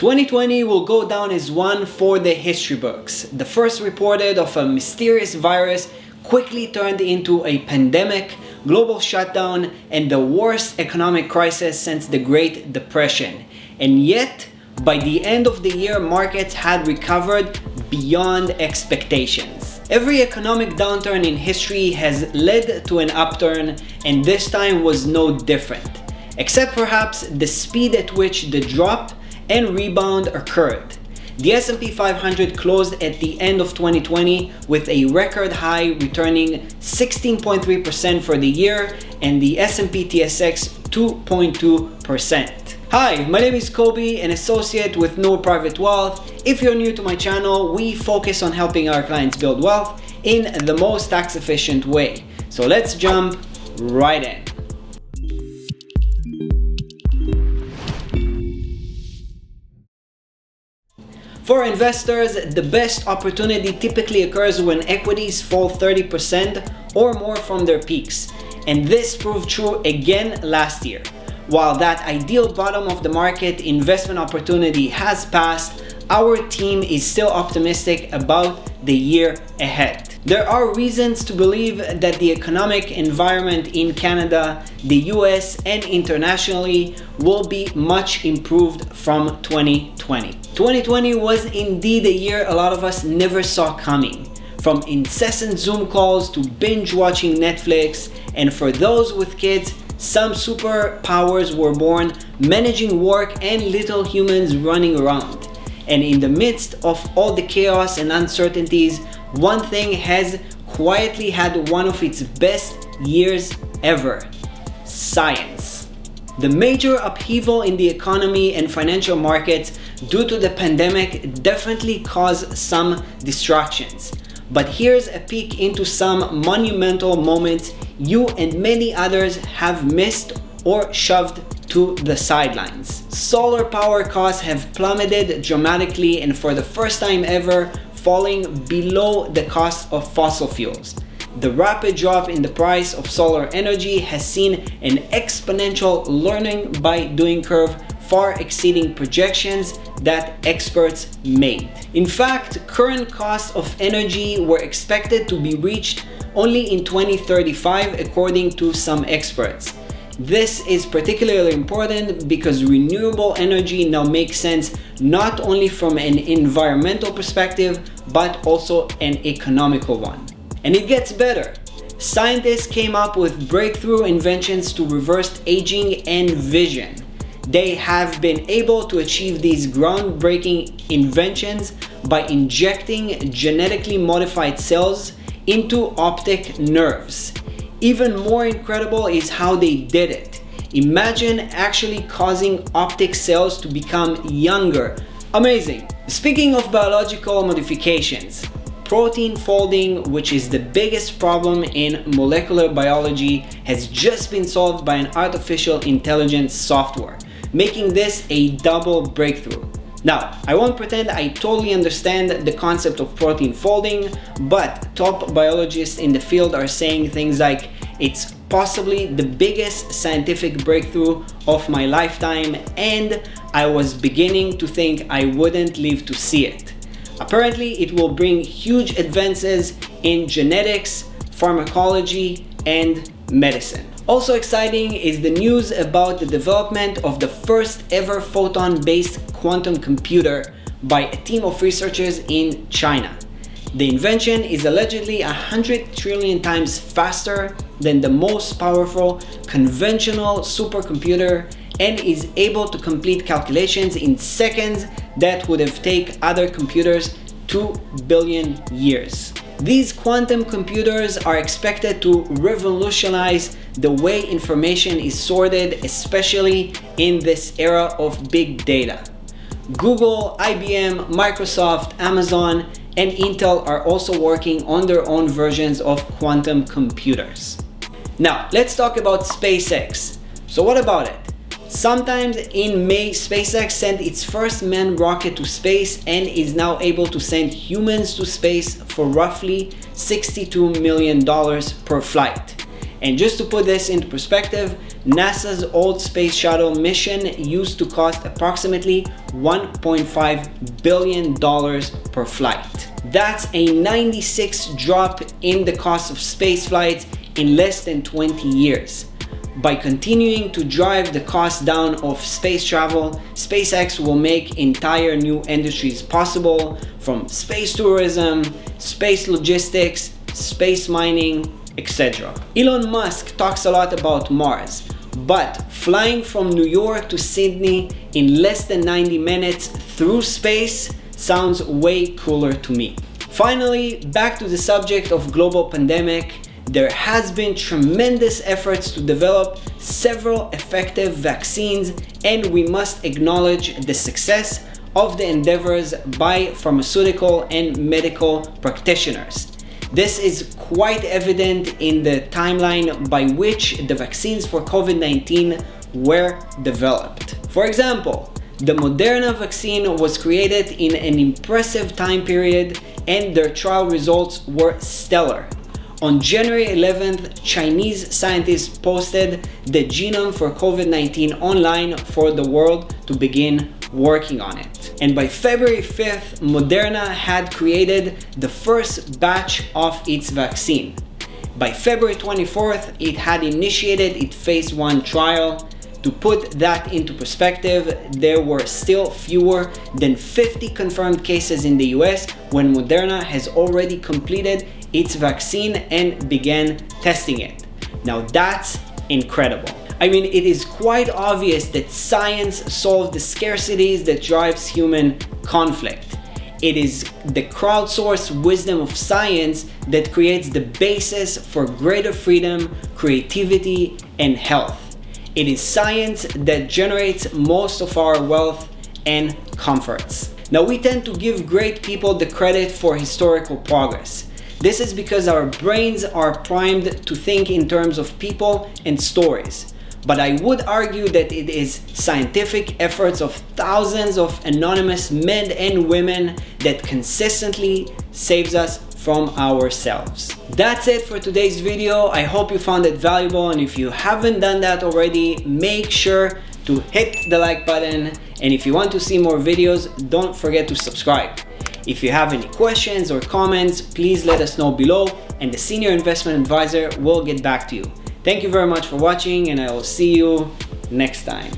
2020 will go down as one for the history books. The first reported of a mysterious virus quickly turned into a pandemic, global shutdown, and the worst economic crisis since the Great Depression. And yet, by the end of the year, markets had recovered beyond expectations. Every economic downturn in history has led to an upturn, and this time was no different, except perhaps the speed at which the drop and rebound occurred. The S&P 500 closed at the end of 2020 with a record high, returning 16.3% for the year, and the S&P TSX 2.2%. Hi, my name is Kobe, an associate with Noor Private Wealth. If you're new to my channel, we focus on helping our clients build wealth in the most tax efficient way. So let's jump right in. For investors, the best opportunity typically occurs when equities fall 30% or more from their peaks, and this proved true again last year. While that ideal bottom of the market investment opportunity has passed, our team is still optimistic about the year ahead. There are reasons to believe that the economic environment in Canada, the US, and internationally will be much improved from 2020. 2020 was indeed a year a lot of us never saw coming. From incessant Zoom calls to binge watching Netflix, and for those with kids, some superpowers were born, managing work and little humans running around. And in the midst of all the chaos and uncertainties, one thing has quietly had one of its best years ever: science. The major upheaval in the economy and financial markets due to the pandemic definitely caused some distractions. But here's a peek into some monumental moments you and many others have missed or shoved to the sidelines. Solar power costs have plummeted dramatically, and for the first time ever, falling below the cost of fossil fuels. The rapid drop in the price of solar energy has seen an exponential learning by doing curve, far exceeding projections that experts made. In fact, current costs of energy were expected to be reached only in 2035, according to some experts. This is particularly important because renewable energy now makes sense not only from an environmental perspective, but also an economical one. And it gets better. Scientists came up with breakthrough inventions to reverse aging and vision. They have been able to achieve these groundbreaking inventions by injecting genetically modified cells into optic nerves. Even more incredible is how they did it. Imagine actually causing optic cells to become younger. Amazing! Speaking of biological modifications, protein folding, which is the biggest problem in molecular biology, has just been solved by an artificial intelligence software, making this a double breakthrough. Now, I won't pretend I totally understand the concept of protein folding, but top biologists in the field are saying things like, it's possibly the biggest scientific breakthrough of my lifetime, and I was beginning to think I wouldn't live to see it. Apparently, it will bring huge advances in genetics, pharmacology, and medicine. Also exciting is the news about the development of the first ever photon-based quantum computer by a team of researchers in China. The invention is allegedly 100 trillion times faster than the most powerful conventional supercomputer and is able to complete calculations in seconds that would have taken other computers 2 billion years. These quantum computers are expected to revolutionize the way information is sorted, especially in this era of big data. Google, IBM, Microsoft, Amazon, and Intel are also working on their own versions of quantum computers. Now, let's talk about SpaceX. So what about it? Sometime in May, SpaceX sent its first manned rocket to space and is now able to send humans to space for roughly $62 million per flight. And just to put this into perspective, NASA's old space shuttle mission used to cost approximately $1.5 billion per flight. That's a 96 drop in the cost of space flights in less than 20 years. By continuing to drive the cost down of space travel, SpaceX will make entire new industries possible, from space tourism, space logistics, space mining, etc. Elon Musk talks a lot about Mars, but flying from New York to Sydney in less than 90 minutes through space sounds way cooler to me. Finally, back to the subject of global pandemic. There has been tremendous efforts to develop several effective vaccines, and we must acknowledge the success of the endeavors by pharmaceutical and medical practitioners. This is quite evident in the timeline by which the vaccines for COVID-19 were developed. For example, the Moderna vaccine was created in an impressive time period, and their trial results were stellar. On January 11th, Chinese scientists posted the genome for COVID-19 online for the world to begin working on it. And by February 5th, Moderna had created the first batch of its vaccine. By February 24th, it had initiated its phase 1 trial. To put that into perspective, there were still fewer than 50 confirmed cases in the US when Moderna has already completed its vaccine and began testing it. Now that's incredible. I mean, it is quite obvious that science solves the scarcities that drives human conflict. It is the crowdsourced wisdom of science that creates the basis for greater freedom, creativity, and health. It is science that generates most of our wealth and comforts. Now, we tend to give great people the credit for historical progress. This is because our brains are primed to think in terms of people and stories. But I would argue that it is scientific efforts of thousands of anonymous men and women that consistently saves us from ourselves. That's it for today's video. I hope you found it valuable, and if you haven't done that already, make sure to hit the like button, and if you want to see more videos, don't forget to subscribe. If you have any questions or comments, please let us know below, and the Senior Investment Advisor will get back to you. Thank you very much for watching, and I will see you next time.